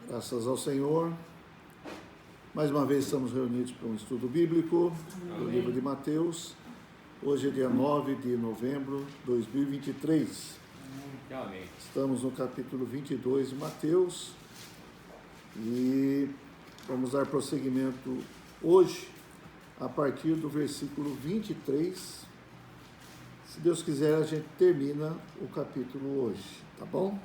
Graças ao Senhor. Mais uma vez estamos reunidos para um estudo bíblico do livro de Mateus. Hoje é dia 9 de novembro de 2023. Amém. Estamos no capítulo 22 de Mateus e vamos dar prosseguimento hoje a partir do versículo 23. Se Deus quiser, a gente termina o capítulo hoje, tá bom?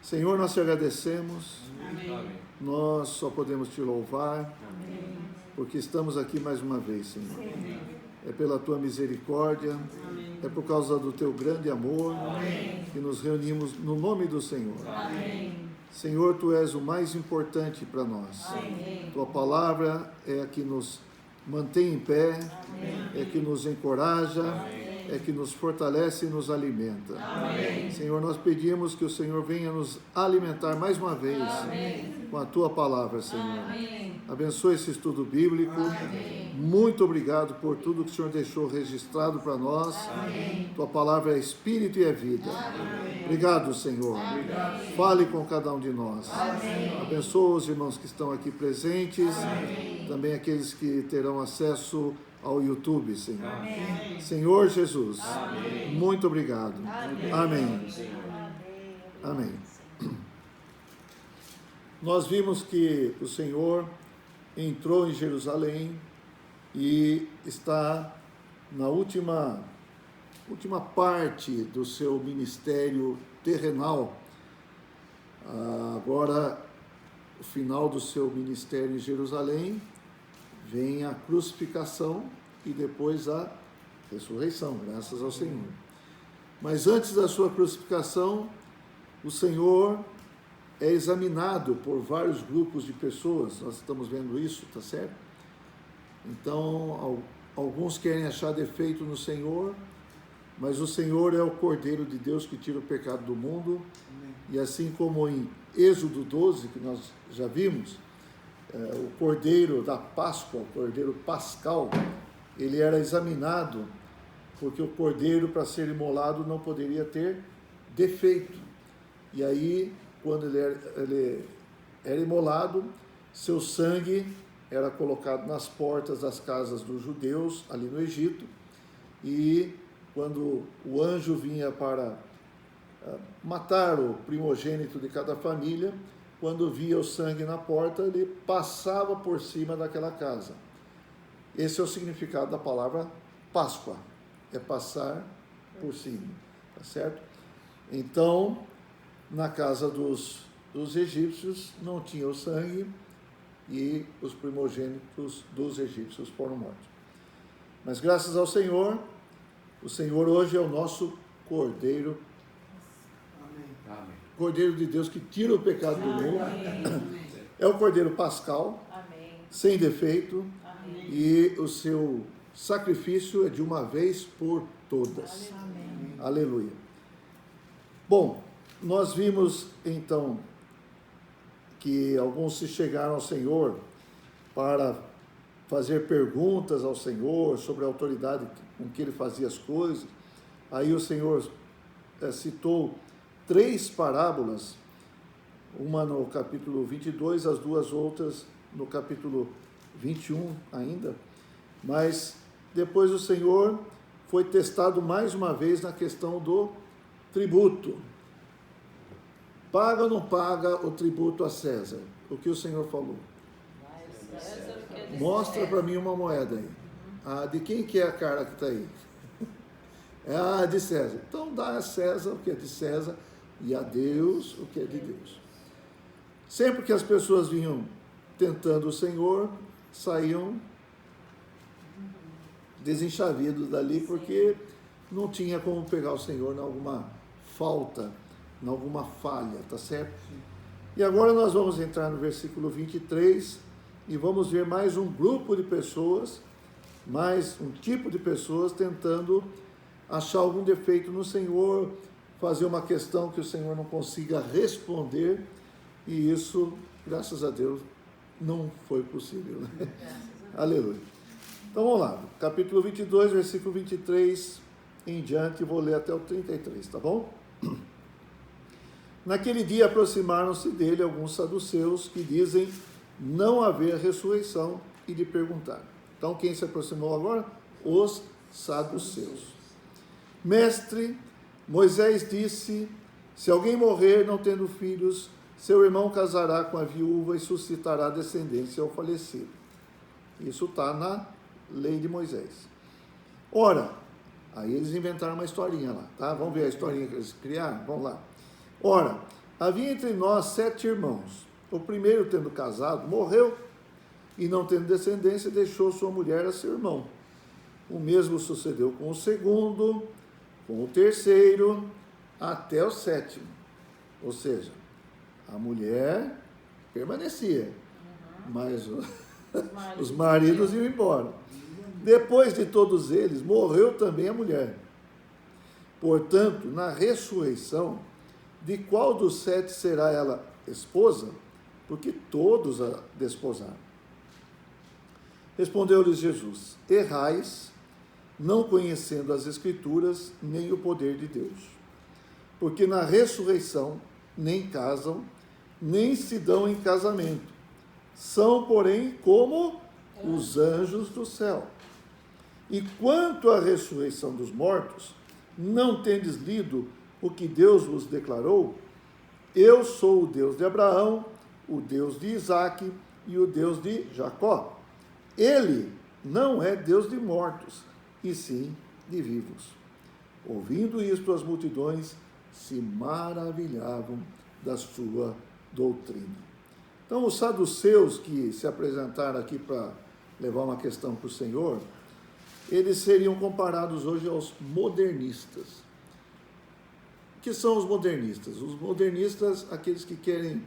Senhor, nós te agradecemos. Amém. Nós só podemos te louvar. Amém. Porque estamos aqui mais uma vez, Senhor. Amém. É pela tua misericórdia, Amém. é por causa do teu grande amor Amém. que nos reunimos no nome do Senhor. Amém. Senhor, tu és o mais importante para nós. Amém. Tua palavra é a que nos mantém em pé, Amém. é que nos encoraja, Amém. é que nos fortalece e nos alimenta. Amém. Senhor, nós pedimos que o Senhor venha nos alimentar mais uma vez Amém. com a tua palavra, Senhor. Amém. Abençoe esse estudo bíblico. Amém. Muito obrigado por tudo que o Senhor deixou registrado para nós. Amém. Tua palavra é espírito e é vida. Amém. Obrigado, Senhor. Amém. Fale com cada um de nós. Amém. Abençoa os irmãos que estão aqui presentes. Amém. Também aqueles que terão acesso ao YouTube, Senhor. Amém. Senhor Jesus, Amém. muito obrigado. Amém. Amém. Amém. Nós vimos que o Senhor entrou em Jerusalém e está na última parte do seu ministério terrenal. Agora, o final do seu ministério em Jerusalém, vem a crucificação e depois a ressurreição, graças ao Senhor. Mas antes da sua crucificação, o Senhor é examinado por vários grupos de pessoas. Nós estamos vendo isso, tá certo? Então, alguns querem achar defeito no Senhor, mas o Senhor é o Cordeiro de Deus que tira o pecado do mundo. E assim como em Êxodo 12, que nós já vimos, o Cordeiro da Páscoa, o Cordeiro Pascal, ele era examinado, porque o Cordeiro, para ser imolado, não poderia ter defeito. E aí, quando ele era imolado, seu sangue era colocado nas portas das casas dos judeus, ali no Egito, e quando o anjo vinha para matar o primogênito de cada família, quando via o sangue na porta, ele passava por cima daquela casa. Esse é o significado da palavra Páscoa, é passar por cima, tá certo? Então, na casa dos egípcios não tinha o sangue e os primogênitos dos egípcios foram mortos. Mas graças ao Senhor, o Senhor hoje é o nosso Cordeiro, Amém. Cordeiro de Deus que tira o pecado do mundo. É o Cordeiro Pascal, Amém. sem defeito, Amém. e o seu sacrifício é de uma vez por todas. Amém. Aleluia. Bom, nós vimos então que alguns se chegaram ao Senhor para fazer perguntas ao Senhor sobre a autoridade com que ele fazia as coisas. Aí o Senhor citou 3 parábolas, uma no capítulo 22, as duas outras no capítulo 21 ainda, mas depois o Senhor foi testado mais uma vez na questão do tributo. Paga ou não paga o tributo a César? O que o Senhor falou? Mostra para mim uma moeda aí. Ah, de quem que é a cara que está aí? É de César. Então dá a César o que é de César e a Deus o que é de Deus. Sempre que as pessoas vinham tentando o Senhor, saíam desenchavidos dali, porque não tinha como pegar o Senhor em alguma falta, em alguma falha, tá certo? E agora nós vamos entrar no versículo 23 e vamos ver mais um grupo de pessoas, mais um tipo de pessoas tentando achar algum defeito no Senhor, fazer uma questão que o Senhor não consiga responder, e isso, graças a Deus, não foi possível, né? Aleluia. Então vamos lá, capítulo 22, versículo 23 em diante, vou ler até o 33, tá bom? Naquele dia aproximaram-se dele alguns saduceus que dizem não haver ressurreição e lhe perguntaram. Então quem se aproximou agora? Os saduceus. Mestre, Moisés disse, se alguém morrer não tendo filhos, seu irmão casará com a viúva e suscitará descendência ao falecido. Isso está na lei de Moisés. Ora, aí eles inventaram uma historinha lá, tá? Vamos ver a historinha que eles criaram? Vamos lá. Ora, havia entre nós 7 irmãos. O primeiro, tendo casado, morreu e não tendo descendência, deixou sua mulher a seu irmão. O mesmo sucedeu com o segundo, com o terceiro, até o 7º. Ou seja, a mulher permanecia, mas os maridos iam embora. Depois de todos eles, morreu também a mulher. Portanto, na ressurreição, de qual dos 7 será ela esposa? Porque todos a desposaram. Respondeu-lhes Jesus, errais, não conhecendo as Escrituras, nem o poder de Deus. Porque na ressurreição nem casam, nem se dão em casamento. São, porém, como os anjos do céu. E quanto à ressurreição dos mortos, não tendes lido o que Deus vos declarou? Eu sou o Deus de Abraão, o Deus de Isaque e o Deus de Jacó. Ele não é Deus de mortos, e sim de vivos. Ouvindo isto, as multidões se maravilhavam da sua doutrina. Então, os saduceus que se apresentaram aqui para levar uma questão para o Senhor, eles seriam comparados hoje aos modernistas. O que são os modernistas? Os modernistas, aqueles que querem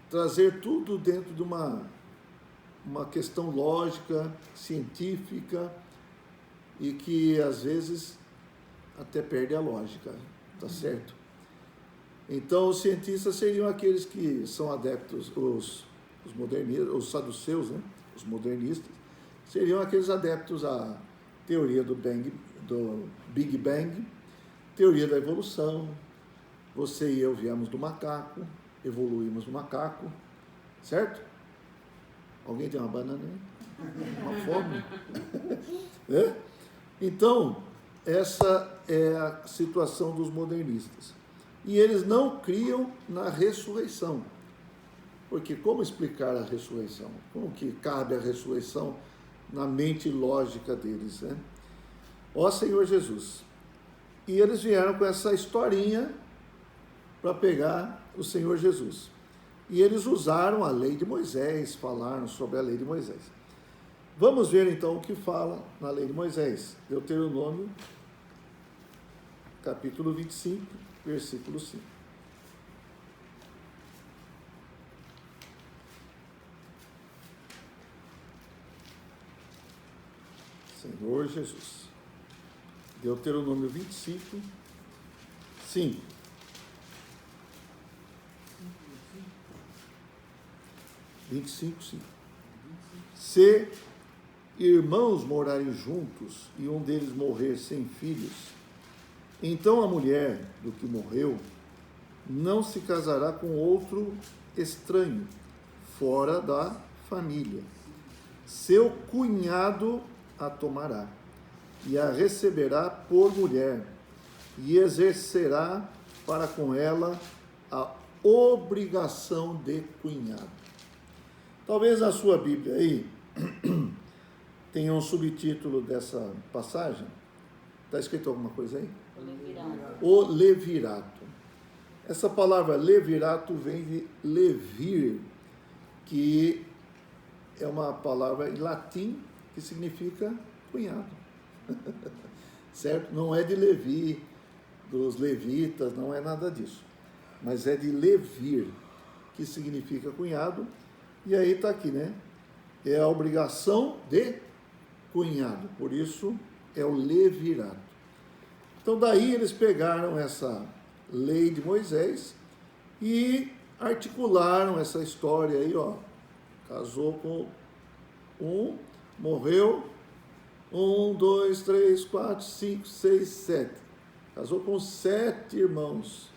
trazer tudo dentro de uma questão lógica, científica, e que às vezes até perde a lógica, tá certo? Então, os cientistas seriam aqueles que são adeptos, os modernistas, os saduceus, né? Os modernistas, seriam aqueles adeptos à teoria do Big Bang, teoria da evolução. Você e eu viemos do macaco, evoluímos do macaco, certo? Alguém tem uma banana aí? Uma fome? É? Então, essa é a situação dos modernistas. E eles não criam na ressurreição. Porque como explicar a ressurreição? Como que cabe a ressurreição na mente lógica deles, né? Ó Senhor Jesus. E eles vieram com essa historinha para pegar o Senhor Jesus. E eles usaram a lei de Moisés, falaram sobre a lei de Moisés. Vamos ver então o que fala na lei de Moisés. Deuteronômio, capítulo 25, versículo 5. Senhor Jesus. Deuteronômio 25, 5. Se irmãos morarem juntos e um deles morrer sem filhos, então a mulher do que morreu não se casará com outro estranho, fora da família. Seu cunhado a tomará e a receberá por mulher e exercerá para com ela a obrigação de cunhado. Talvez na sua Bíblia aí tenha um subtítulo dessa passagem. Está escrito alguma coisa aí? O levirato. Essa palavra levirato vem de levir, que é uma palavra em latim que significa cunhado. Certo? Não é de Levi, dos levitas, não é nada disso. Mas é de levir, que significa cunhado. E aí está aqui, né? É a obrigação de cunhado, por isso é o levirato. Então daí eles pegaram essa lei de Moisés e articularam essa história aí, ó. Casou com um, morreu, 1, 2, 3, 4, 5, 6, 7. Casou com 7 irmãos.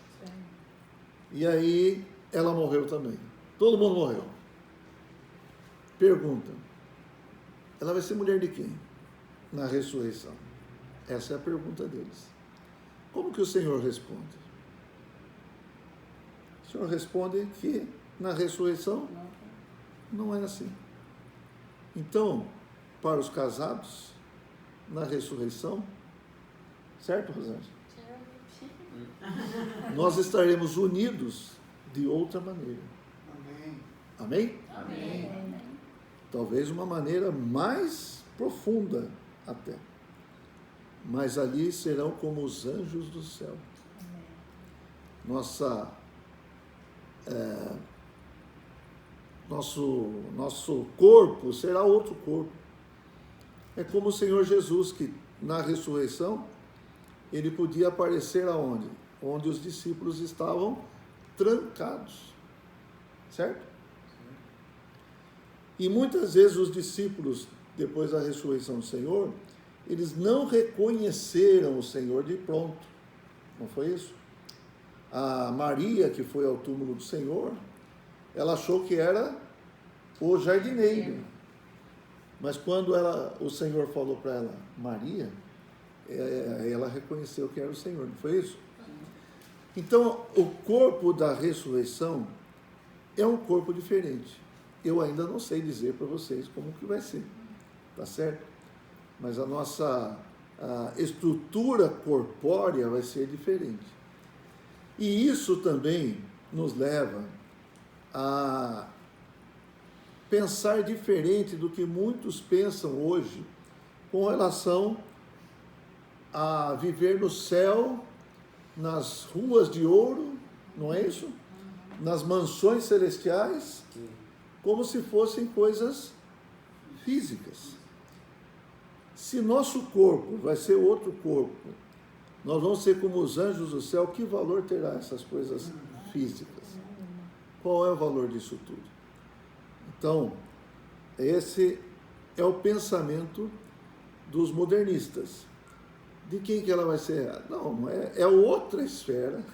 E aí ela morreu também. Todo mundo morreu. Pergunta: ela vai ser mulher de quem na ressurreição? Essa é a pergunta deles. Como que o Senhor responde? O Senhor responde que na ressurreição não é assim. Então, para os casados, na ressurreição, certo, Rosângela? Nós estaremos unidos de outra maneira. Amém? Amém. Talvez uma maneira mais profunda até. Mas ali serão como os anjos do céu. Nosso corpo será outro corpo. É como o Senhor Jesus, que na ressurreição, ele podia aparecer aonde? Onde os discípulos estavam trancados. Certo? E muitas vezes os discípulos, depois da ressurreição do Senhor, eles não reconheceram o Senhor de pronto. Não foi isso? A Maria, que foi ao túmulo do Senhor, ela achou que era o jardineiro. Mas quando o Senhor falou para ela, Maria, ela reconheceu que era o Senhor, não foi isso? Então, o corpo da ressurreição é um corpo diferente. Eu ainda não sei dizer para vocês como que vai ser, tá certo? Mas a nossa estrutura corpórea vai ser diferente. E isso também nos leva a pensar diferente do que muitos pensam hoje com relação a viver no céu, nas ruas de ouro, não é isso? Nas mansões celestiais, como se fossem coisas físicas. Se nosso corpo vai ser outro corpo, nós vamos ser como os anjos do céu, que valor terá essas coisas físicas? Qual é o valor disso tudo? Então, esse é o pensamento dos modernistas. De quem que ela vai ser? Não, é outra esfera,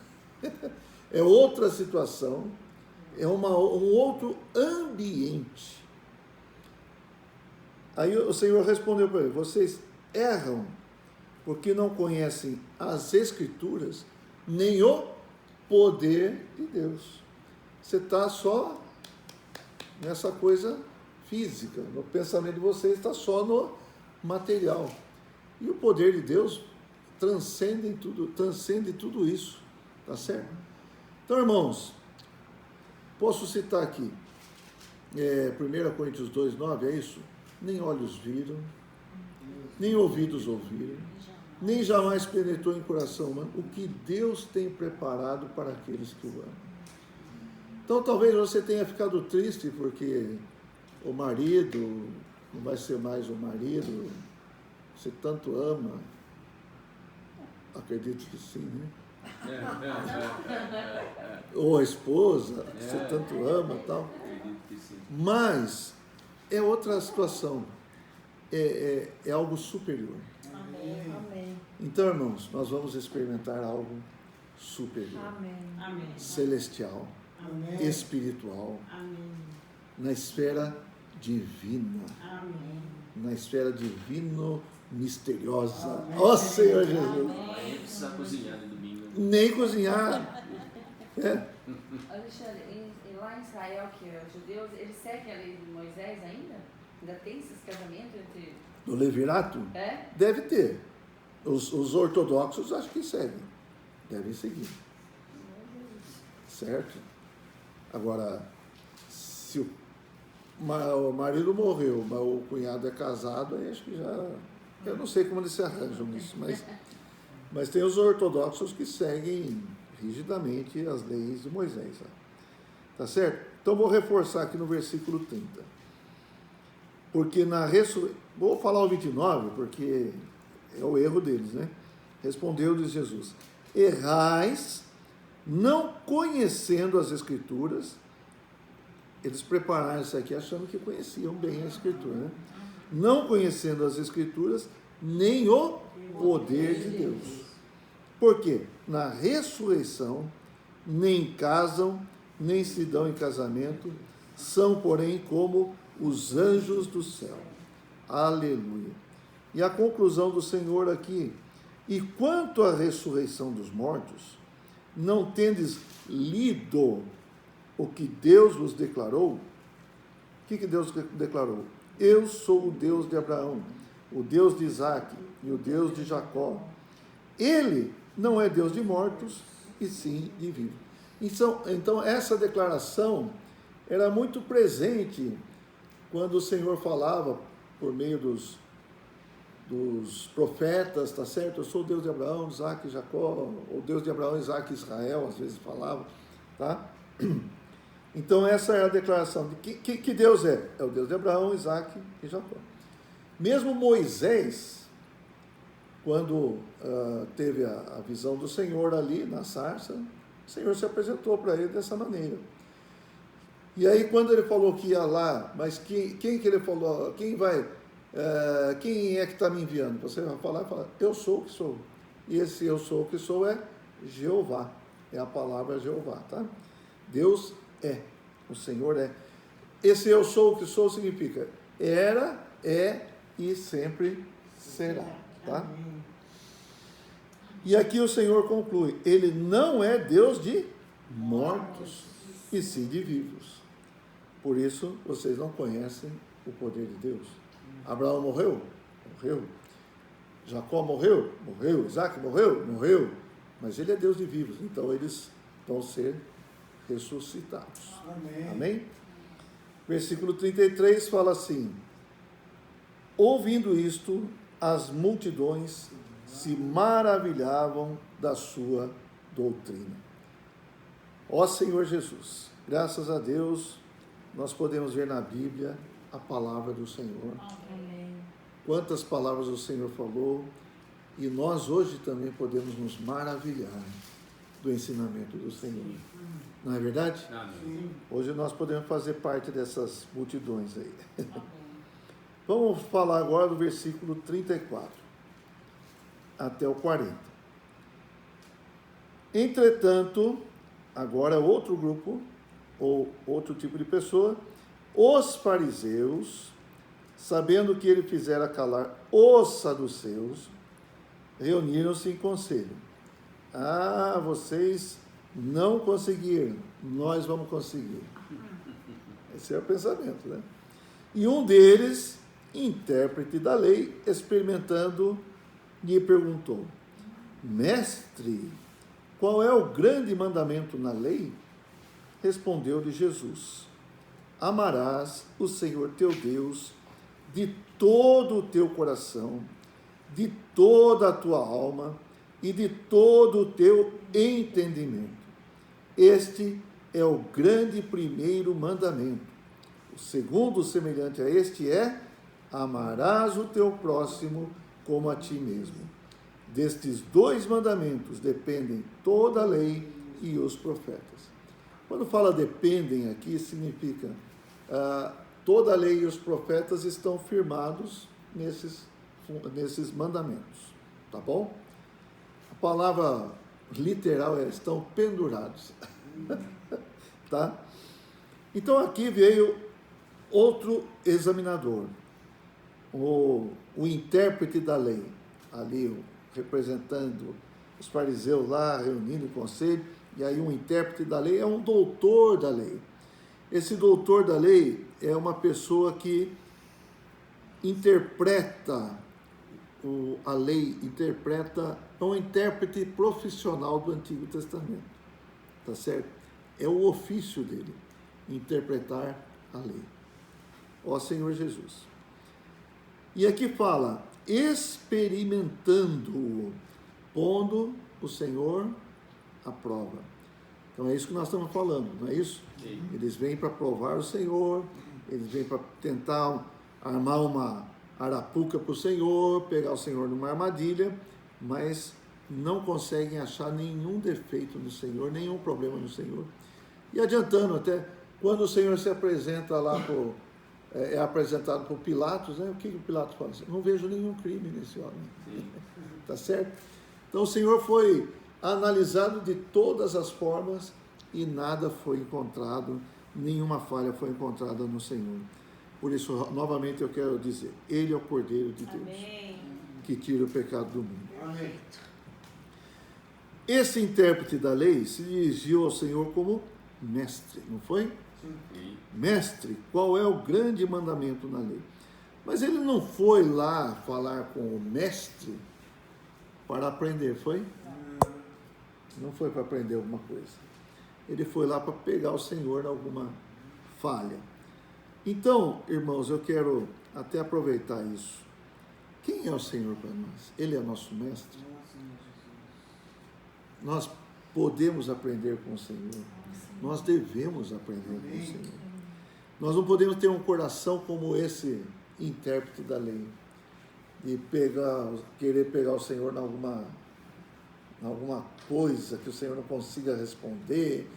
é outra situação, é um outro ambiente. Aí o Senhor respondeu para ele: vocês erram porque não conhecem as Escrituras, nem o poder de Deus. Você está só nessa coisa física, no pensamento de vocês está só no material. E o poder de Deus transcende tudo isso, tá certo? Então, irmãos, posso citar aqui, 1 Coríntios 2,9, é isso? Nem olhos viram, nem ouvidos ouviram, nem jamais penetrou em coração humano o que Deus tem preparado para aqueles que o amam. Então, talvez você tenha ficado triste porque o marido não vai ser mais o marido, você tanto ama. Acredito que sim, né? Ou a esposa, você tanto ama e tal. Mas é outra situação, é algo superior. Amém. Então, irmãos, nós vamos experimentar algo superior, Amém. celestial, Amém. espiritual, Amém. na esfera divina, Amém. na esfera divino misteriosa. Ó Senhor Jesus! Nem precisa cozinhar no domingo. Nem cozinhar. Alexandre, lá em Israel, que é os judeus, eles seguem a lei de Moisés ainda? Ainda tem esses casamentos entre... No Levirato? Deve ter. Os ortodoxos acho que seguem. Devem seguir. Certo? Agora, se o marido morreu, mas o cunhado é casado, aí acho que já... Eu não sei como eles se arranjam nisso, mas tem os ortodoxos que seguem rigidamente as leis de Moisés. Tá certo? Então vou reforçar aqui no versículo 30. Porque na ressurreição... Vou falar o 29, porque é o erro deles, né? Respondeu-lhes Jesus: errais, não conhecendo as Escrituras. Eles prepararam isso aqui achando que conheciam bem a Escritura, né? Não conhecendo as Escrituras, nem o poder de Deus. Por quê? Na ressurreição, nem casam, nem se dão em casamento, são, porém, como os anjos do céu. Aleluia. E a conclusão do Senhor aqui: e quanto à ressurreição dos mortos, não tendes lido o que Deus vos declarou? O que Deus declarou? Eu sou o Deus de Abraão, o Deus de Isaque e o Deus de Jacó. Ele não é Deus de mortos, e sim de vivos. Então essa declaração era muito presente quando o Senhor falava por meio dos profetas, tá certo? Eu sou o Deus de Abraão, Isaque e Jacó, ou Deus de Abraão, Isaque e Israel, às vezes falava, tá? Então essa é a declaração de que Deus é. É o Deus de Abraão, Isaque e Jacó. Mesmo Moisés, quando teve a visão do Senhor ali na sarça, o Senhor se apresentou para ele dessa maneira. E aí quando ele falou que ia lá, mas quem que ele falou? Quem é que está me enviando? Você vai falar e falar, eu sou o que sou. E esse eu sou o que sou é Jeová. É a palavra Jeová, tá? Deus é, o Senhor é. Esse eu sou o que sou significa era, é e sempre será, tá? E aqui o Senhor conclui, ele não é Deus de mortos, e sim de vivos. Por isso, vocês não conhecem o poder de Deus. Abraão morreu? Morreu. Jacó morreu? Morreu. Isaque morreu? Morreu. Mas ele é Deus de vivos, então eles vão ser ressuscitados. Amém. Amém? Versículo 33 fala assim: ouvindo isto, as multidões se maravilhavam da sua doutrina. Ó Senhor Jesus, graças a Deus, nós podemos ver na Bíblia a palavra do Senhor. Amém. Quantas palavras o Senhor falou, e nós hoje também podemos nos maravilhar do ensinamento do Senhor. Não é verdade? Amém. Hoje nós podemos fazer parte dessas multidões aí. Vamos falar agora do versículo 34 até o 40. Entretanto, agora outro grupo, ou outro tipo de pessoa, os fariseus, sabendo que ele fizera calar os saduceus, reuniram-se em conselho. Ah, vocês não conseguiram, nós vamos conseguir. Esse é o pensamento, né? E um deles, intérprete da lei, experimentando, lhe perguntou: mestre, qual é o grande mandamento na lei? Respondeu-lhe Jesus: amarás o Senhor teu Deus de todo o teu coração, de toda a tua alma e de todo o teu entendimento. Este é o grande primeiro mandamento. O segundo, semelhante a este, é: amarás o teu próximo como a ti mesmo. Destes dois mandamentos dependem toda a lei e os profetas. Quando fala dependem aqui, significa toda a lei e os profetas estão firmados nesses mandamentos, tá bom? A palavra literal é estão pendurados, tá? Então aqui veio outro examinador, o intérprete da lei, ali representando os fariseus lá, reunindo o conselho, e aí um intérprete da lei é um doutor da lei. Esse doutor da lei é uma pessoa que interpreta a lei, é um intérprete profissional do Antigo Testamento, tá certo? É o ofício dele, interpretar a lei. Ó Senhor Jesus. E aqui fala, experimentando, pondo o Senhor à prova. Então é isso que nós estamos falando, não é isso? Sim. Eles vêm para provar o Senhor, eles vêm para tentar armar uma arapuca para o Senhor, pegar o Senhor numa armadilha, mas não conseguem achar nenhum defeito no Senhor, nenhum problema no Senhor. E adiantando até, quando o Senhor se apresenta lá, é apresentado por Pilatos, né? O que o Pilatos fala? Não vejo nenhum crime nesse homem. Tá certo? Então o Senhor foi analisado de todas as formas e nada foi encontrado, nenhuma falha foi encontrada no Senhor. Por isso, novamente eu quero dizer, Ele é o Cordeiro de Deus, Amém. que tira o pecado do mundo. Amém. Esse intérprete da lei se dirigiu ao Senhor como mestre, não foi? Sim. Mestre, qual é o grande mandamento na lei? Mas ele não foi lá falar com o mestre para aprender, foi? Não foi para aprender alguma coisa. Ele foi lá para pegar o Senhor em alguma falha. Então, irmãos, eu quero até aproveitar isso. Quem é o Senhor para nós? Ele é nosso mestre? Nós podemos aprender com o Senhor. Nós devemos aprender com o Senhor. Nós não podemos ter um coração como esse intérprete da lei, de querer pegar o Senhor em alguma coisa que o Senhor não consiga responder,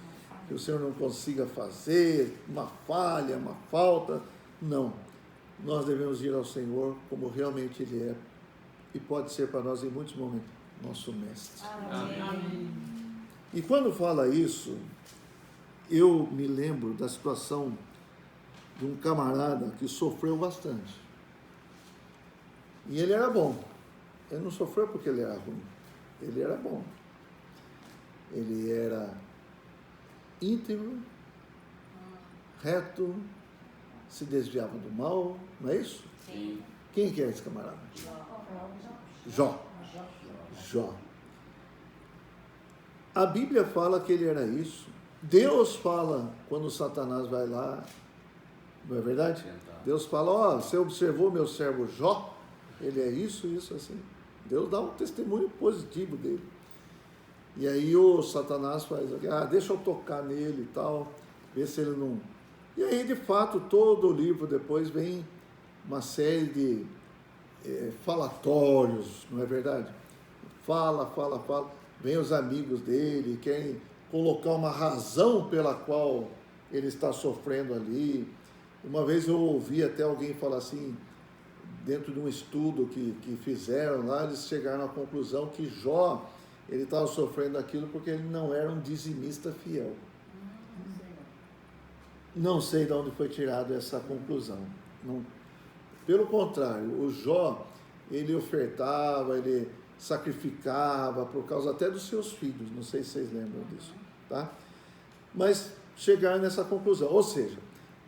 que o Senhor não consiga fazer, uma falha, uma falta. Não. Nós devemos ir ao Senhor como realmente Ele é, e pode ser para nós em muitos momentos nosso mestre. Amém. E quando fala isso, eu me lembro da situação de um camarada que sofreu bastante. E ele era bom. Ele não sofreu porque ele era ruim. Ele era bom. Ele era íntegro, reto, se desviava do mal, não é isso? Sim. Quem que é esse camarada? Jó. Jó. A Bíblia fala que ele era isso. Deus fala quando Satanás vai lá, não é verdade? Deus fala, ó, você observou meu servo Jó? Ele é isso, isso, assim. Deus dá um testemunho positivo dele. E aí o Satanás faz, deixa eu tocar nele e tal, ver se ele não... E aí, de fato, todo o livro depois vem uma série de falatórios, não é verdade? Fala. Vem os amigos dele, querem colocar uma razão pela qual ele está sofrendo ali. Uma vez eu ouvi até alguém falar assim, dentro de um estudo que fizeram lá, eles chegaram à conclusão que Jó, ele estava sofrendo aquilo porque ele não era um dizimista fiel. Não sei de onde foi tirada essa conclusão. Não, pelo contrário, o Jó, ele ofertava, ele sacrificava por causa até dos seus filhos, não sei se vocês lembram disso, tá? Mas chegaram nessa conclusão, ou seja,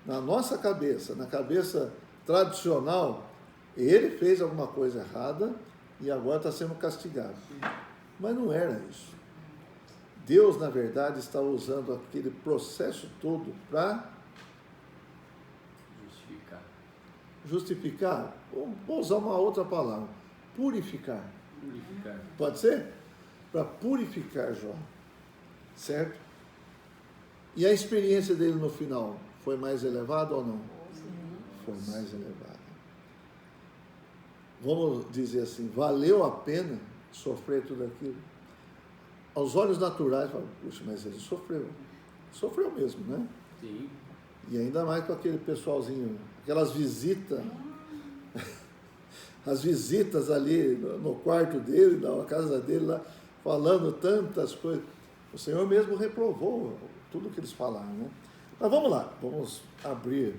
na nossa cabeça, na cabeça tradicional, ele fez alguma coisa errada e agora está sendo castigado. Mas não era isso. Deus, na verdade, estava usando aquele processo todo para justificar, vou usar uma outra palavra, purificar. Pode ser? Para purificar Jó, certo? E a experiência dele no final foi mais elevada ou não? Foi mais elevada. Vamos dizer assim, valeu a pena sofrer tudo aquilo? Aos olhos naturais, puxa, mas ele sofreu mesmo, né? Sim. E ainda mais com aquele pessoalzinho, aquelas visitas, as visitas ali no quarto dele, na casa dele, lá, falando tantas coisas. O Senhor mesmo reprovou tudo que eles falaram, né? Mas vamos lá, vamos abrir.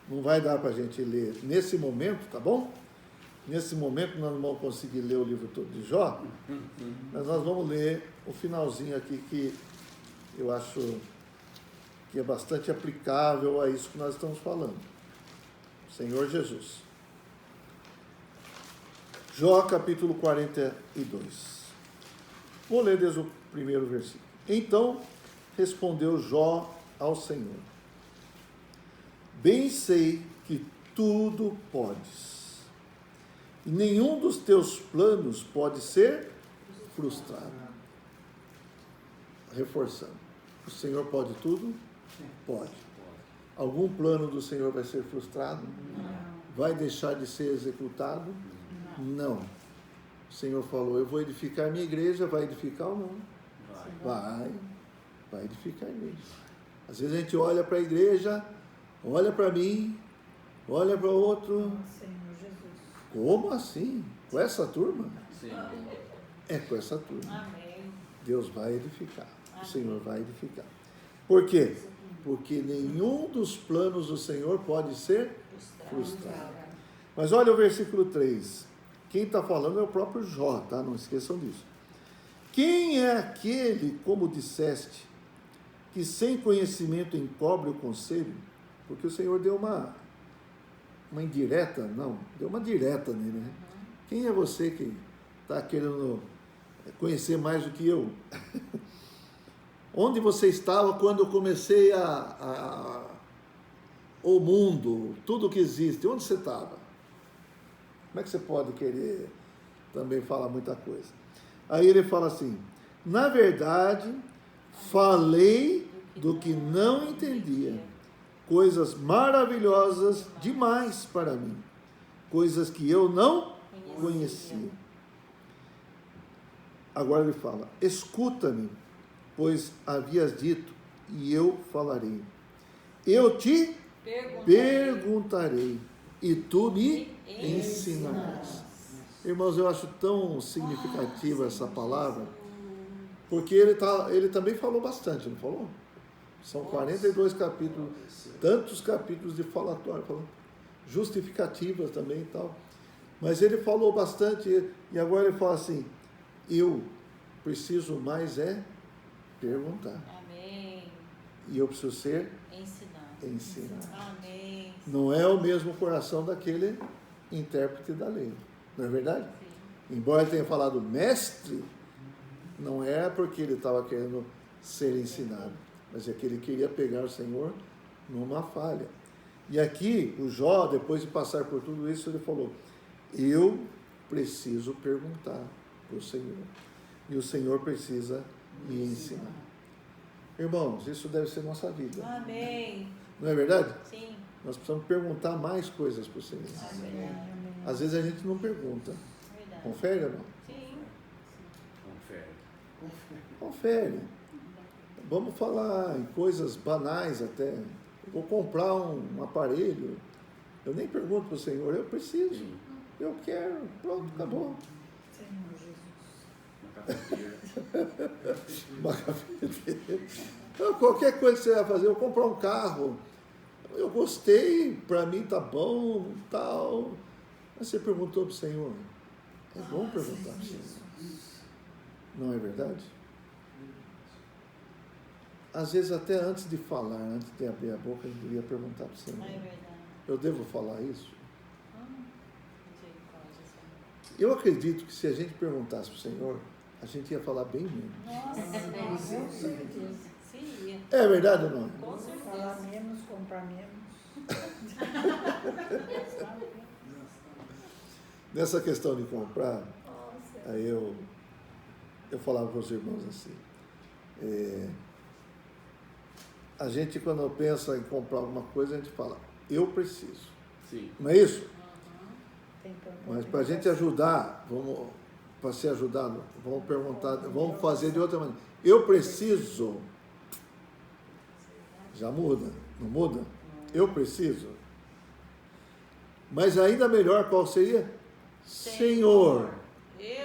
Não vai dar para a gente ler nesse momento, tá bom? Nesse momento nós não vamos conseguir ler o livro todo de Jó, mas nós vamos ler o finalzinho aqui que eu acho que é bastante aplicável a isso que nós estamos falando. Senhor Jesus. Jó, capítulo 42. Vou ler desde o primeiro versículo. Então respondeu Jó ao Senhor: bem sei que tudo podes, e nenhum dos teus planos pode ser frustrado. Reforçando. O Senhor pode tudo? Pode. Algum plano do Senhor vai ser frustrado? Vai deixar de ser executado? Não. O Senhor falou, eu vou edificar a minha igreja, vai edificar ou não? Vai edificar a igreja. Às vezes a gente olha para a igreja, olha para mim, olha para o outro. Senhor Jesus. Como assim? Com essa turma? Sim. É com essa turma. Amém. Deus vai edificar. O Amém. Senhor vai edificar. Por quê? Porque nenhum dos planos do Senhor pode ser frustrado. Mas olha o versículo 3. Quem está falando é o próprio Jó, tá? Não esqueçam disso. Quem é aquele, como disseste, que sem conhecimento encobre o conselho? Porque o Senhor deu uma indireta, não, deu uma direta nele, né? Quem é você que está querendo conhecer mais do que eu? Onde você estava quando eu comecei o mundo, tudo que existe? Onde você estava? Como é que você pode querer também falar muita coisa? Aí ele fala assim, na verdade, falei do que não entendia, coisas maravilhosas demais para mim, coisas que eu não conhecia. Agora ele fala, escuta-me, pois havias dito, e eu falarei. Eu te perguntarei, e tu me ensinarás. Irmãos, eu acho tão significativa essa palavra, porque ele também falou bastante, não falou? São 42 capítulos, tantos capítulos de falatório, justificativas também e tal. Mas ele falou bastante, e agora ele fala assim, eu preciso mais perguntar. Amém. E eu preciso ser Ensinado. Amém. Não é o mesmo coração daquele intérprete da lei, não é verdade? Sim. Embora ele tenha falado mestre, não é porque ele estava querendo ser ensinado, mas é que ele queria pegar o Senhor numa falha. E aqui, o Jó, depois de passar por tudo isso, ele falou, eu preciso perguntar para o Senhor, e o Senhor precisa me ensinar. Irmãos, isso deve ser nossa vida. Amém. Não é verdade? Sim. Nós precisamos perguntar mais coisas para o Senhor. Amém. Às vezes a gente não pergunta. Verdade. Confere ou não? Sim. Confere. Vamos falar em coisas banais até. Eu vou comprar um aparelho. Eu nem pergunto para o Senhor, eu preciso. Eu quero. Pronto, acabou. Uma cafeteira. Então, qualquer coisa que você vai fazer, eu vou comprar um carro. Eu gostei, para mim tá bom, tal. Mas você perguntou para o Senhor. É bom perguntar para o Senhor. Não é verdade? Às vezes até antes de falar, antes de abrir a boca, a gente devia perguntar para o Senhor. É verdade. Eu devo falar isso? Misericórdia, Senhor. Eu acredito que se a gente perguntasse para o Senhor, a gente ia falar bem menos. Nossa, Com certeza. sim. É verdade ou não? Com certeza. Falar menos, comprar menos. Nessa questão de comprar, aí eu falava para os irmãos assim, a gente quando pensa em comprar alguma coisa, a gente fala, eu preciso. Sim. Não é isso? Tem tanto Mas para a gente ajudar, para ser ajudado, vamos perguntar, vamos fazer de outra maneira. Eu preciso. Já muda, não muda? Eu preciso. Mas ainda melhor, qual seria? Senhor,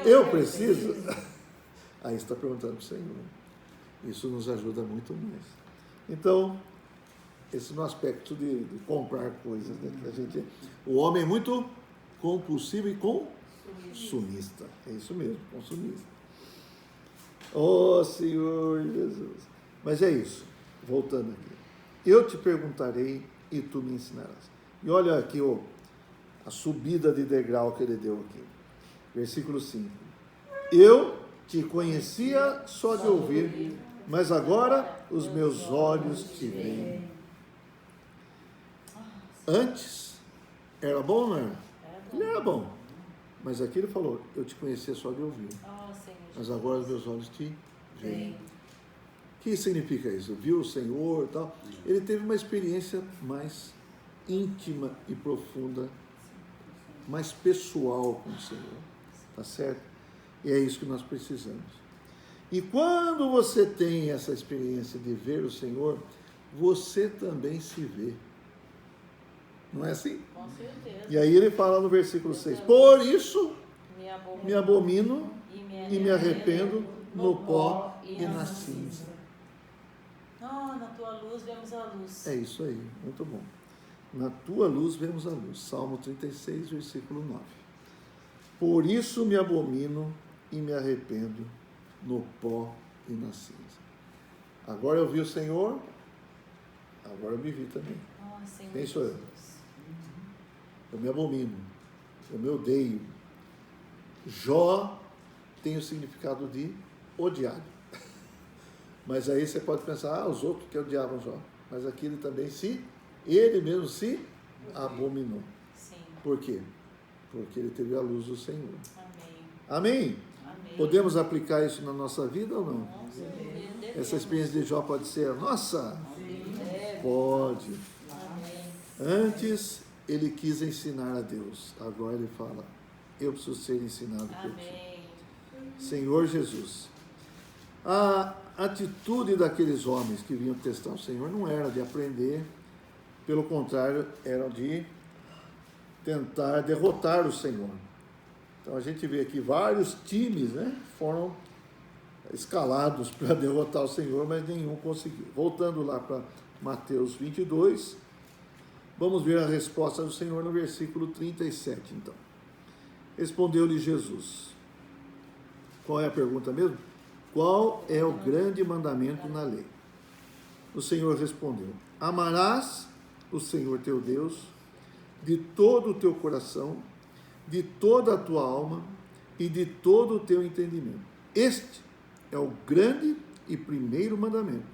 eu preciso. Aí você está perguntando para o Senhor. Isso nos ajuda muito mais. Então, esse no aspecto de comprar coisas, né? A gente, o homem é muito compulsivo e consumista. É isso mesmo, consumista. Oh, Senhor Jesus. Mas é isso. Voltando aqui. Eu te perguntarei e tu me ensinarás. E olha aqui a subida de degrau que ele deu aqui. Versículo 5. Eu te conhecia só de ouvir, mas agora os meus olhos te veem. Antes, era bom, não era? Ele era bom. Mas aqui ele falou, eu te conhecia só de ouvir, mas agora os meus olhos te veem. O que significa isso? Viu o Senhor e tal? Ele teve uma experiência mais íntima e profunda, mais pessoal com o Senhor. Tá certo? E é isso que nós precisamos. E quando você tem essa experiência de ver o Senhor, você também se vê. Não é assim? Com certeza. E aí ele fala no versículo 6, por isso me abomino e me arrependo no pó e na cinza. Oh, na tua luz vemos a luz. É isso aí, muito bom. Na tua luz vemos a luz. Salmo 36, versículo 9. Por isso me abomino e me arrependo no pó e na cinza. Agora eu vi o Senhor, agora eu me vi também. Oh, Senhor Quem sou eu? Jesus. Eu me abomino, eu me odeio. Jó tem o significado de odiado. Mas aí você pode pensar, os outros que odiavam Jó. Mas aqui ele mesmo se abominou. Sim. Por quê? Porque ele teve a luz do Senhor. Amém. Amém? Amém. Podemos aplicar isso na nossa vida ou não? Com certeza. Essa experiência de Jó pode ser a nossa? Deve. Pode. Amém. Antes ele quis ensinar a Deus. Agora ele fala, eu preciso ser ensinado por ti. Amém. Senhor Jesus. A atitude daqueles homens que vinham testar o Senhor não era de aprender, pelo contrário, era de tentar derrotar o Senhor. Então a gente vê aqui vários times, né, foram escalados para derrotar o Senhor, mas nenhum conseguiu. Voltando lá para Mateus 22, vamos ver a resposta do Senhor no versículo 37, então. Respondeu-lhe Jesus. Qual é a pergunta mesmo? Qual é o grande mandamento na lei? O Senhor respondeu: amarás o Senhor teu Deus de todo o teu coração, de toda a tua alma e de todo o teu entendimento. Este é o grande e primeiro mandamento.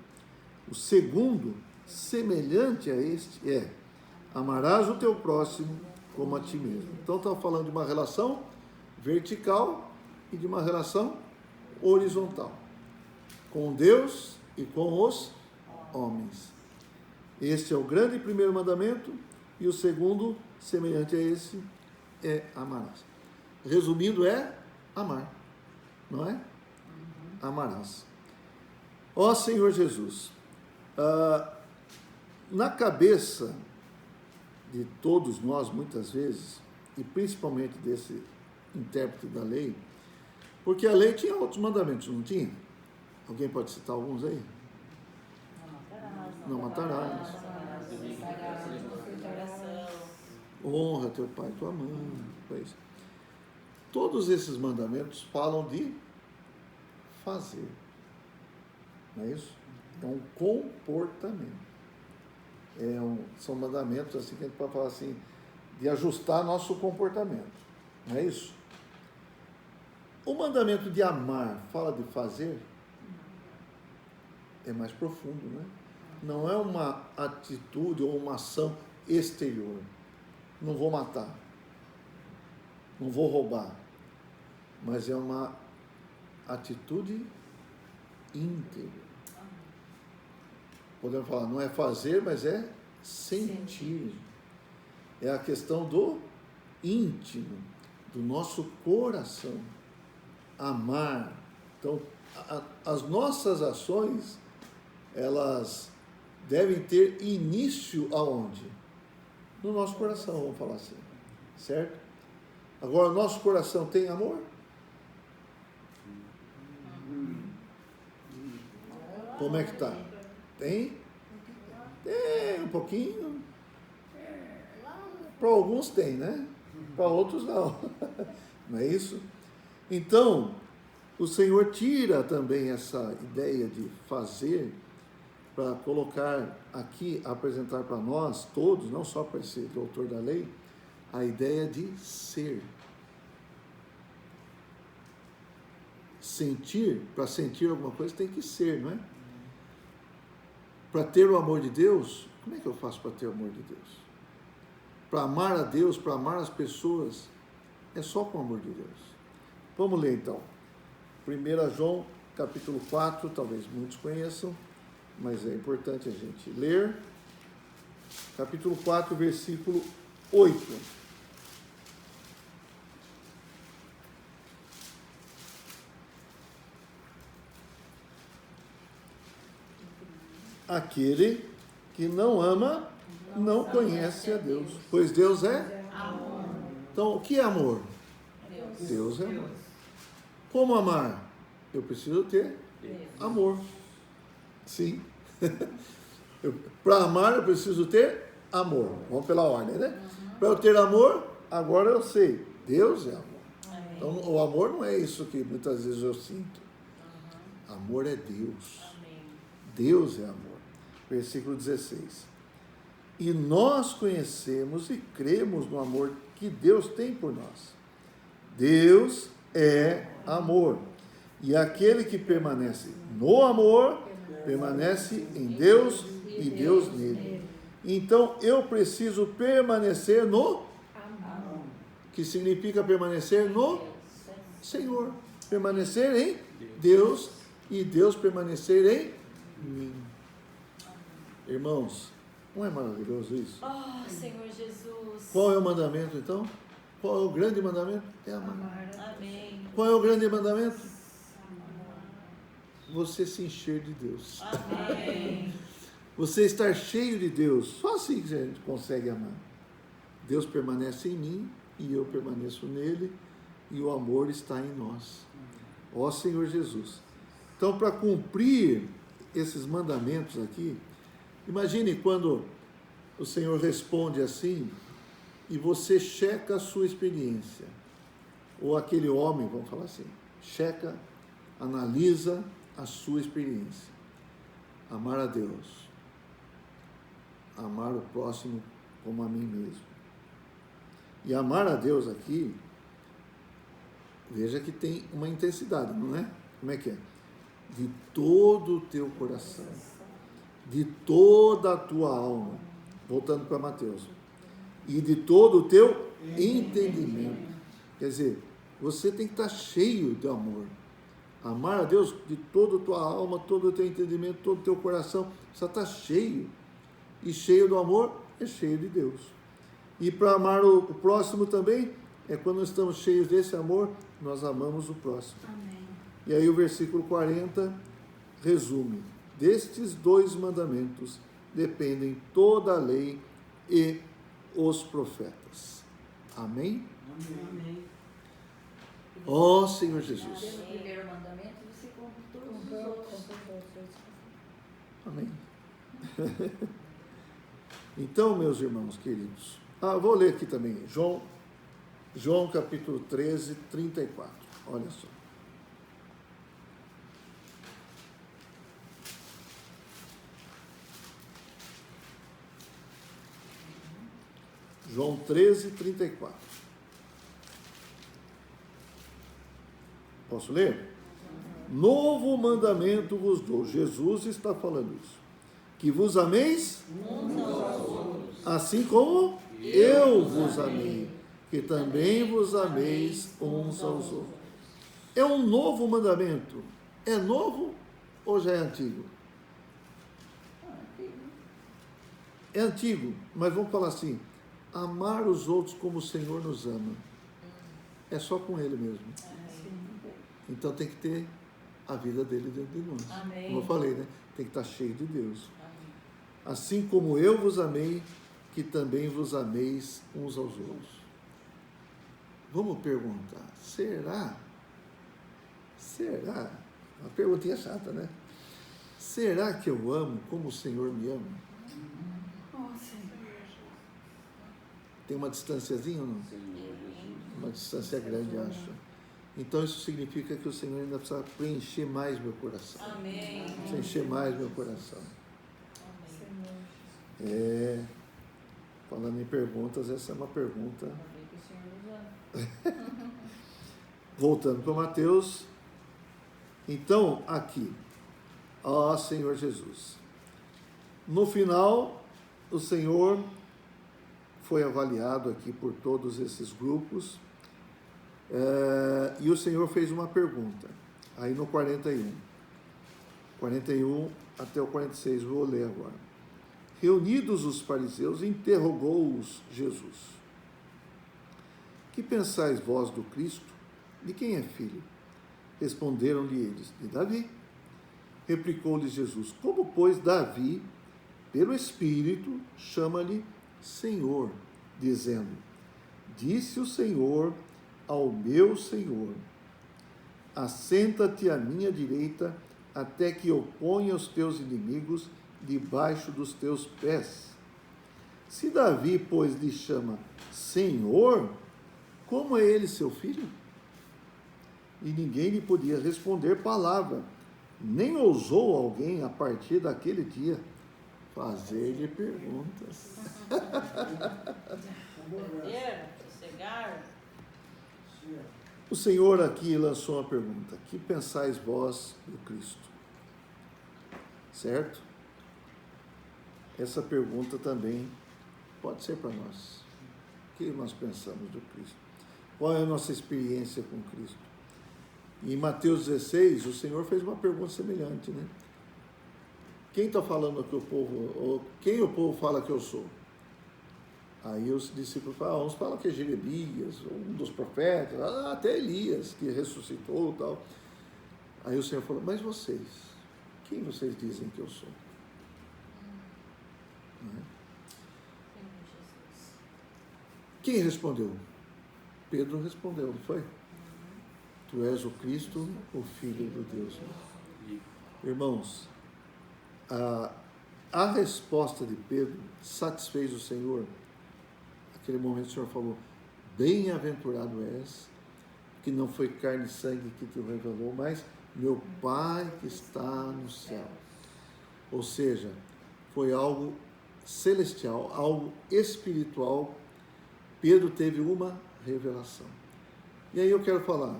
O segundo, semelhante a este, é: amarás o teu próximo como a ti mesmo. Então está falando de uma relação vertical e de uma relação horizontal, com Deus e com os homens. Este é o grande e primeiro mandamento, e o segundo, semelhante a esse, é amarás. Resumindo, é amar, não é? Amarás. Ó Senhor Jesus, na cabeça de todos nós, muitas vezes, e principalmente desse intérprete da lei, porque a lei tinha outros mandamentos, não tinha? Alguém pode citar alguns aí? Não matarás. Honra teu pai e tua mãe. Pois. Todos esses mandamentos falam de fazer. Não é isso? É um comportamento. São mandamentos assim que a gente pode falar assim, de ajustar nosso comportamento. Não é isso? O mandamento de amar fala de fazer? É mais profundo, né? Não é uma atitude ou uma ação exterior. Não vou matar, não vou roubar, mas é uma atitude íntegra. Podemos falar, não é fazer, mas é sentir. É a questão do íntimo, do nosso coração. Amar. Então, as nossas ações, elas devem ter início aonde? No nosso coração, vamos falar assim, certo? Agora, o nosso coração tem amor? Como é que está? Tem? Tem, um pouquinho. Para alguns tem, né? Para outros não. Não é isso? Então, o Senhor tira também essa ideia de fazer para colocar aqui, apresentar para nós todos, não só para esse doutor da lei, a ideia de ser. Sentir, para sentir alguma coisa tem que ser, não é? Para ter o amor de Deus, como é que eu faço para ter o amor de Deus? Para amar a Deus, para amar as pessoas, é só com o amor de Deus. Vamos ler então. 1 João, capítulo 4, talvez muitos conheçam, mas é importante a gente ler. Capítulo 4, versículo 8. Aquele que não ama, não conhece a Deus, pois Deus é amor. Então, o que é amor? Deus é amor. Como amar? Eu preciso ter amor. Sim. Para amar eu preciso ter amor. Vamos pela ordem, né? Para eu ter amor, agora eu sei. Deus é amor. Então o amor não é isso que muitas vezes eu sinto. Amor é Deus. Amém. Deus é amor. Versículo 16. E nós conhecemos e cremos no amor que Deus tem por nós. Deus é amor. E aquele que permanece no amor, permanece em Deus e Deus nele. Então eu preciso permanecer no, que significa permanecer no Senhor. Permanecer em Deus e Deus permanecer em mim. Irmãos, não é maravilhoso isso? Oh, Senhor Jesus. Qual é o mandamento então? Qual é o grande mandamento? É amar. Amém. Qual é o grande mandamento? Você se encher de Deus. Amém. Você estar cheio de Deus. Só assim que a gente consegue amar. Deus permanece em mim e eu permaneço nele e o amor está em nós. Ó Senhor Jesus. Então, para cumprir esses mandamentos aqui, imagine quando o Senhor responde assim e você checa a sua experiência. Ou aquele homem, vamos falar assim, checa, analisa a sua experiência. Amar a Deus. Amar o próximo como a mim mesmo. E amar a Deus aqui, veja que tem uma intensidade, não é? Como é que é? De todo o teu coração, de toda a tua alma, voltando para Mateus, e de todo o teu entendimento. Quer dizer, você tem que estar cheio de amor. Amar a Deus de toda a tua alma, todo o teu entendimento, todo o teu coração, você está cheio. E cheio do amor é cheio de Deus. E para amar o próximo também, é quando nós estamos cheios desse amor, nós amamos o próximo. Amém. E aí o versículo 40 resume: destes dois mandamentos dependem toda a lei e os profetas. Amém? Amém. Ó Senhor Jesus. Pelo primeiro mandamento, você cumpre todos os outros. Amém. Então, meus irmãos queridos, vou ler aqui também, João capítulo 13, 34. Olha só. João 13, 34. Posso ler? Novo mandamento vos dou. Jesus está falando isso. Que vos ameis assim como eu vos amei, que também vos ameis uns aos outros. É um novo mandamento. É novo ou já é antigo? É antigo, mas vamos falar assim: amar os outros como o Senhor nos ama. É só com Ele mesmo. Então tem que ter a vida dele dentro de nós. Amém. Como eu falei, né? Tem que estar cheio de Deus. Assim como eu vos amei, que também vos ameis uns aos outros. Vamos perguntar, será? Uma perguntinha chata, né? Será que eu amo como o Senhor me ama? Tem uma distanciazinha ou não? Uma distância grande, acho. Então isso significa que o Senhor ainda precisa preencher mais meu coração. Amém. Precisa encher mais meu coração. Falando em perguntas, essa é uma pergunta. Voltando para Mateus. Então, aqui, ó Senhor Jesus. No final, o Senhor foi avaliado aqui por todos esses grupos. E o Senhor fez uma pergunta. Aí no 41 até o 46, vou ler agora. Reunidos os fariseus, interrogou-os Jesus: que pensais vós do Cristo? De quem é filho? Responderam-lhe eles: de Davi. Replicou-lhes Jesus: como, pois, Davi, pelo Espírito, chama-lhe Senhor, dizendo: disse o Senhor ao meu Senhor: assenta-te à minha direita, até que eu ponha os teus inimigos debaixo dos teus pés. Se Davi, pois, lhe chama Senhor, como é ele seu filho? E ninguém lhe podia responder palavra, nem ousou alguém, a partir daquele dia, fazer-lhe perguntas. Sossegar. O Senhor aqui lançou uma pergunta: que pensais vós do Cristo? Certo? Essa pergunta também pode ser para nós. O que nós pensamos do Cristo? Qual é a nossa experiência com Cristo? Em Mateus 16, o Senhor fez uma pergunta semelhante, né? Quem está falando que o povo, ou quem o povo fala que eu sou? Aí os discípulos falam, uns falam que é Jeremias, um dos profetas, até Elias, que ressuscitou e tal. Aí o Senhor falou, mas vocês, quem vocês dizem que eu sou? Quem respondeu? Pedro respondeu, não foi? Tu és o Cristo, o Filho do Deus vivo. Irmãos, a resposta de Pedro satisfez o Senhor. Naquele momento o Senhor falou, bem-aventurado és, que não foi carne e sangue que te revelou, mas meu Pai que está no céu. Ou seja, foi algo celestial, algo espiritual. Pedro teve uma revelação. E aí eu quero falar, o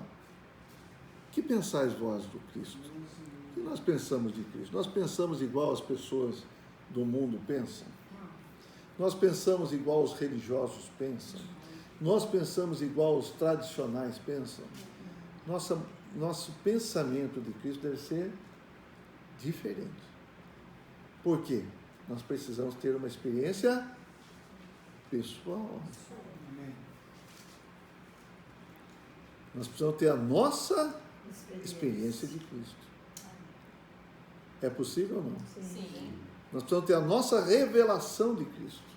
que pensais vós do Cristo? O que nós pensamos de Cristo? Nós pensamos igual as pessoas do mundo pensam? Nós pensamos igual os religiosos pensam? Nós pensamos igual os tradicionais pensam? Nosso pensamento de Cristo deve ser diferente. Por quê? Nós precisamos ter uma experiência pessoal. Nós precisamos ter a nossa experiência de Cristo. É possível ou não? Sim. Nós precisamos ter a nossa revelação de Cristo.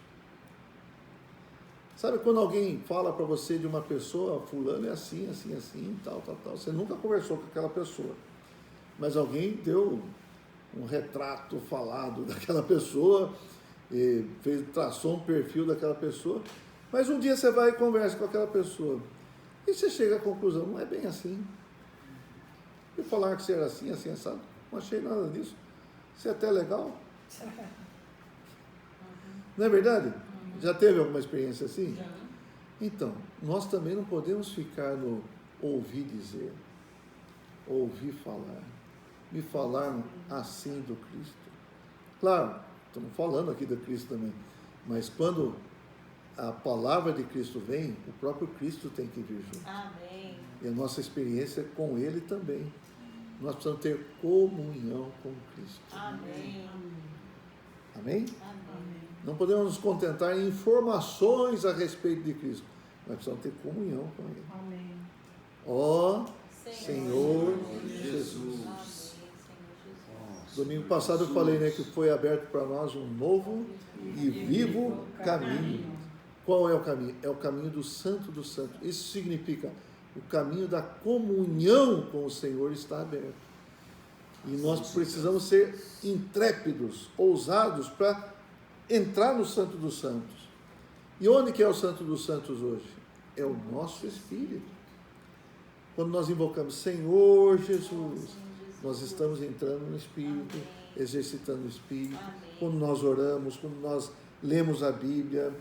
Sabe quando alguém fala para você de uma pessoa, fulano é assim, assim, assim, tal. Você nunca conversou com aquela pessoa, mas alguém deu um retrato falado daquela pessoa, traçou um perfil daquela pessoa, mas um dia você vai e conversa com aquela pessoa, e você chega à conclusão, não é bem assim. E falar que você era assim, assim, assado, não achei nada disso. Você é até legal. Não é verdade? Já teve alguma experiência assim? Então, nós também não podemos ficar no ouvir dizer, ouvir falar, me falaram assim do Cristo. Claro, estamos falando aqui do Cristo também, mas quando a palavra de Cristo vem, o próprio Cristo tem que vir junto. Amém. E a nossa experiência com Ele também. Nós precisamos ter comunhão com Cristo. Amém. Amém? Amém. Não podemos nos contentar em informações a respeito de Cristo. Nós precisamos ter comunhão com Ele. Amém. Ó Senhor Jesus. Amém, Senhor Jesus. Domingo passado eu falei, né, que foi aberto para nós um novo e vivo caminho. Qual é o caminho? É o caminho do Santo dos Santos. Isso significa o caminho da comunhão com o Senhor está aberto. E nós precisamos ser intrépidos, ousados para entrar no Santo dos Santos. E onde que é o Santo dos Santos hoje? É o nosso Espírito. Quando nós invocamos Senhor Jesus, nós estamos entrando no Espírito, exercitando o Espírito. Quando nós oramos, quando nós lemos a Bíblia,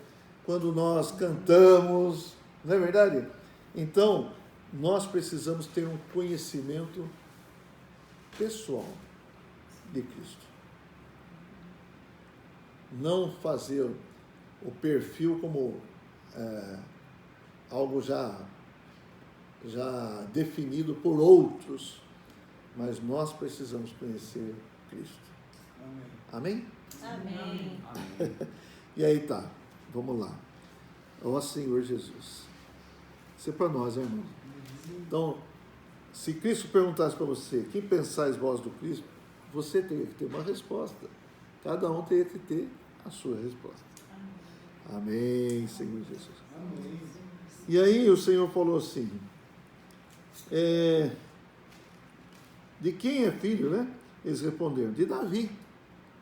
quando nós cantamos, não é verdade? Então, nós precisamos ter um conhecimento pessoal de Cristo. Não fazer o perfil como algo já definido por outros, mas nós precisamos conhecer Cristo. Amém? Amém. E aí tá, vamos lá. Ó Senhor Jesus. Isso é para nós, irmão. Então, se Cristo perguntasse para você, quem pensais vós do Cristo? Você teria que ter uma resposta. Cada um teria que ter a sua resposta. Amém, Senhor Jesus. Amém. E aí o Senhor falou assim, de quem é filho, né? Eles responderam, de Davi.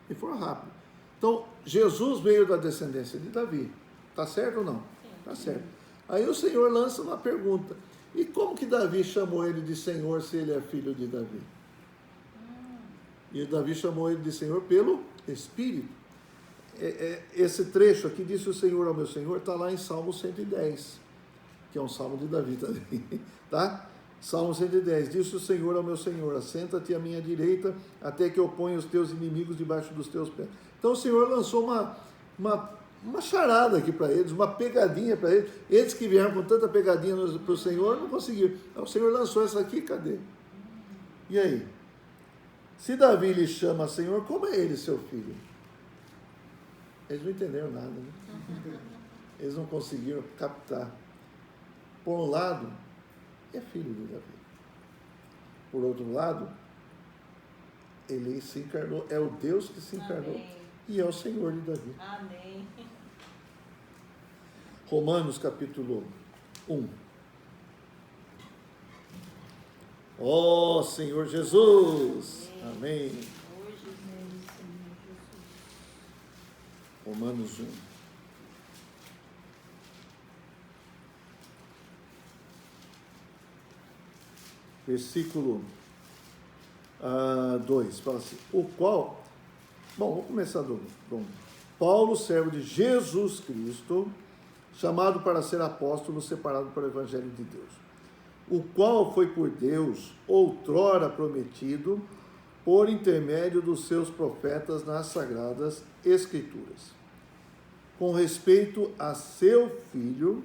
E foram rápido. Então, Jesus veio da descendência de Davi. Está certo ou não? Está certo. Aí o Senhor lança uma pergunta. E como que Davi chamou ele de Senhor se ele é filho de Davi? E Davi chamou ele de Senhor pelo Espírito. Esse trecho aqui, disse o Senhor ao meu Senhor, está lá em Salmo 110, que é um salmo de Davi também, tá? Salmo 110, disse o Senhor ao meu Senhor, assenta-te à minha direita, até que eu ponha os teus inimigos debaixo dos teus pés. Então o Senhor lançou uma charada aqui para eles, uma pegadinha para eles. Eles que vieram com tanta pegadinha para o Senhor, não conseguiram. Então, o Senhor lançou essa aqui, cadê? E aí? Se Davi lhe chama Senhor, como é ele seu filho? Eles não entenderam nada, né? Eles não conseguiram captar. Por um lado, é filho de Davi. Por outro lado, ele se encarnou, é o Deus que se encarnou. Amém. E é o Senhor de Davi. Amém. Romanos capítulo 1. Ó Senhor Jesus! Amém. Hoje, Romanos 1. Versículo 2, fala assim, o qual, bom, vou começar do Paulo, servo de Jesus Cristo, chamado para ser apóstolo, separado para o Evangelho de Deus, o qual foi por Deus outrora prometido por intermédio dos seus profetas nas Sagradas Escrituras, com respeito a seu filho,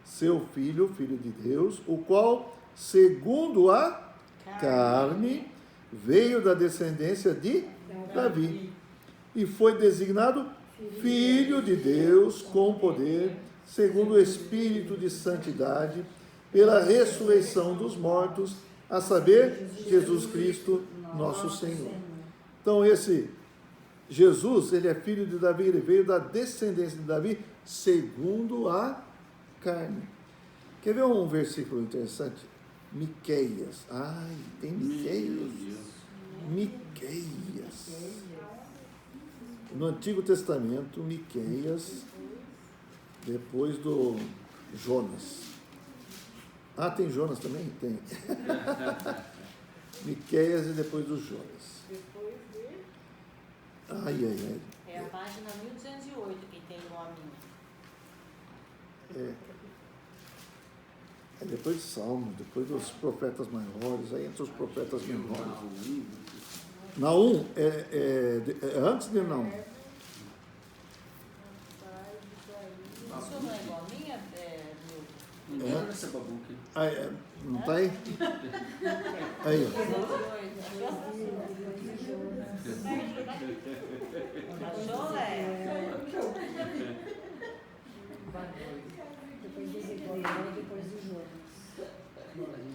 filho de Deus, o qual, segundo a carne, veio da descendência de Davi, e foi designado Filho de Deus com poder, segundo o Espírito de Santidade, pela ressurreição dos mortos, a saber, Jesus Cristo, nosso Senhor. Então, esse Jesus, ele é filho de Davi, ele veio da descendência de Davi, segundo a carne. Quer ver um versículo interessante? Miqueias. Ai, tem Miqueias. Miqueias. No Antigo Testamento, Miqueias, depois do Jonas. Ah, tem Jonas também? Tem. Miqueias e depois do Jonas. Ai. é a página 1208 que tem o nome. É depois de Salmos, depois dos profetas maiores, aí entre os profetas menores. Naum é antes de Naum. Isso não é igual a minha, meu? Não entra nessa babuca. Não está aí? Aí, Achou, Léo? Depois do Ezequiel, depois do Jonas.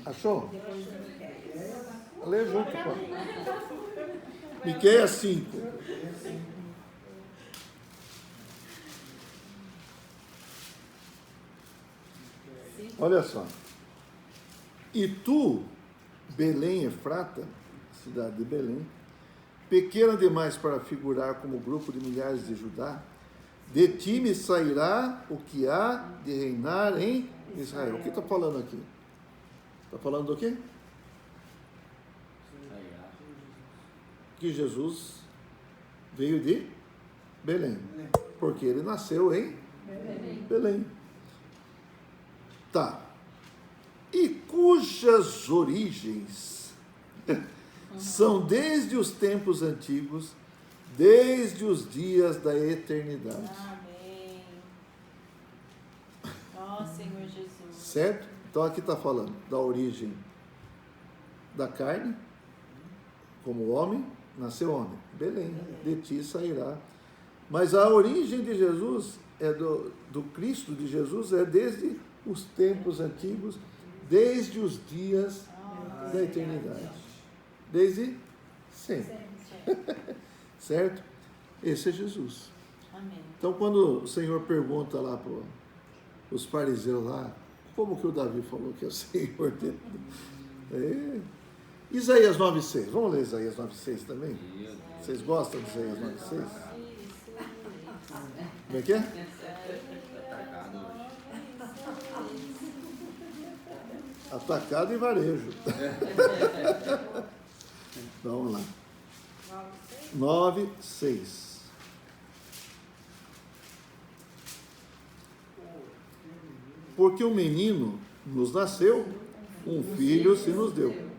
achou? Depois do Miqueias. Lê junto, pô. Miqueias 5. Olha só. E tu, Belém Efrata, cidade de Belém, pequena demais para figurar como grupo de milhares de Judá, de ti me sairá o que há de reinar em Israel. O que está falando aqui? Está falando do quê? Que Jesus veio de Belém, porque ele nasceu em Belém. Tá. E cujas origens são desde os tempos antigos, desde os dias da eternidade. Amém. Ó Senhor Jesus. Certo? Então aqui está falando da origem da carne, como homem, nasceu homem. Belém, de ti sairá. Mas a origem de Jesus, do Cristo de Jesus, é desde os tempos antigos, desde os dias da eternidade. Desde sempre. Certo? Esse é Jesus. Amém. Então, quando o Senhor pergunta lá para os fariseus lá, como que o Davi falou que é o Senhor dele? Isaías 9,6. Vamos ler Isaías 9,6 também? Meu Deus. Vocês gostam de Isaías 9,6? Como é que é? Atacado hoje. Atacado e varejo. Vamos lá. 9,6. Porque um menino nos nasceu, um filho se nos deu.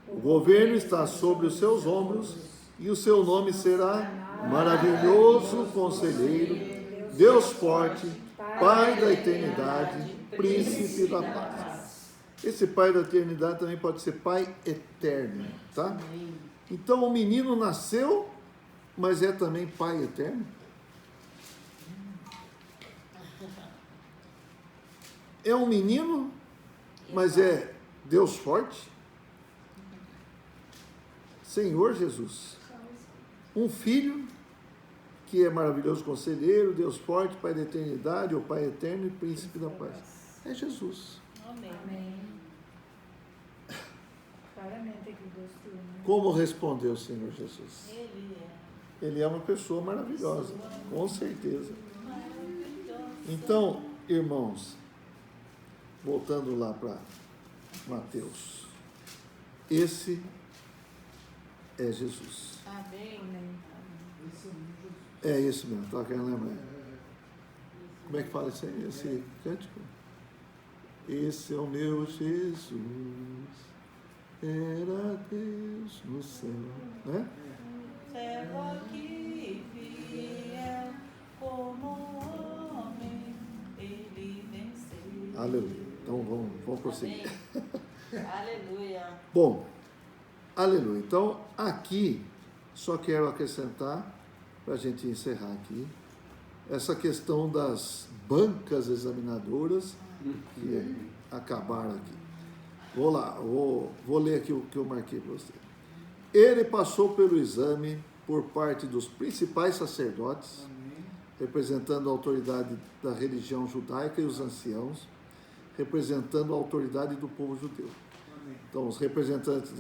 O governo está sobre os seus ombros e o seu nome será Maravilhoso Conselheiro, Deus Forte, Pai da Eternidade, Príncipe da Paz. Esse Pai da Eternidade também pode ser Pai Eterno, tá? Então o menino nasceu, mas é também Pai Eterno. É um menino, mas é Deus forte. Senhor Jesus. Um filho, que é maravilhoso conselheiro, Deus forte, Pai da eternidade, ou Pai eterno e príncipe da paz. É Jesus. Amém. Amém. Claramente aqui Deus te ama. Como respondeu o Senhor Jesus? Ele é Ele é uma pessoa maravilhosa, com certeza. maravilhoso. Então, irmãos, voltando lá para Mateus, esse é Jesus. Amém. É esse mesmo, estava querendo lembrar. Como é que fala esse cântico? Esse é o meu Jesus, era Deus no céu, né? Servo aqui fiel como homem, ele venceu. Aleluia. Então vamos prosseguir. Amém. Aleluia. Bom, aleluia. Então, aqui, só quero acrescentar, para a gente encerrar aqui, essa questão das bancas examinadoras que acabaram aqui. Vou lá, vou ler aqui o que eu marquei para você. Ele passou pelo exame por parte dos principais sacerdotes, representando a autoridade da religião judaica e os anciãos, representando a autoridade do povo judeu. Então, os representantes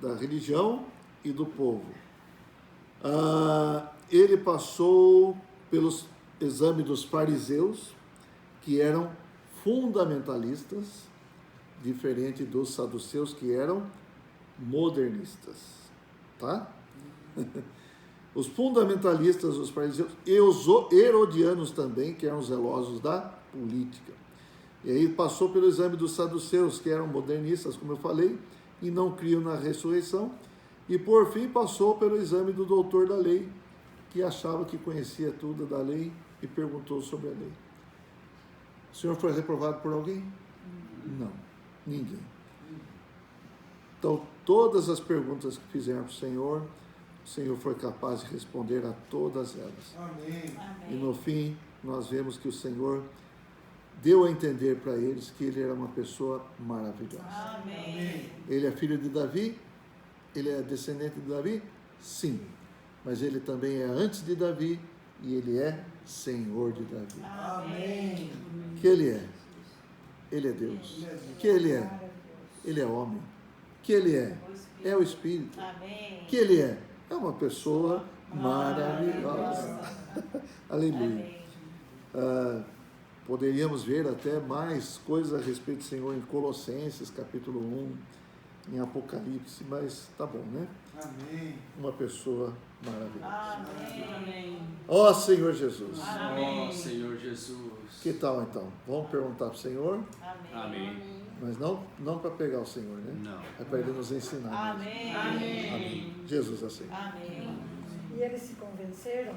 da religião e do povo. Ele passou pelos exames dos fariseus, que eram fundamentalistas, diferente dos saduceus, que eram modernistas. Tá? Os fundamentalistas, os fariseus, e os herodianos também, que eram zelosos da política. E aí passou pelo exame dos saduceus, que eram modernistas, como eu falei, e não criam na ressurreição. E por fim passou pelo exame do doutor da lei, que achava que conhecia tudo da lei e perguntou sobre a lei. O senhor foi reprovado por alguém? Não, ninguém. Então, todas as perguntas que fizeram para o Senhor foi capaz de responder a todas elas. Amém. E no fim, nós vemos que o Senhor deu a entender para eles que ele era uma pessoa maravilhosa. Amém. Ele é filho de Davi? Ele é descendente de Davi? Sim. Mas ele também é antes de Davi e ele é Senhor de Davi. Amém. Que ele é? Ele é Deus. Que ele é? Ele é homem. Que ele é? É o Espírito. Amém. Que ele é? É uma pessoa maravilhosa. Aleluia. Poderíamos ver até mais coisas a respeito do Senhor em Colossenses, capítulo 1, em Apocalipse, mas tá bom, né? Amém. Uma pessoa maravilhosa. Amém. Ó Senhor Jesus. Ó Senhor Jesus. Que tal então? Vamos perguntar para o Senhor, Amém. mas não para pegar o Senhor, né? Não. É para Ele nos ensinar. mesmo. Amém. Amém. Jesus assim. Amém. E eles se convenceram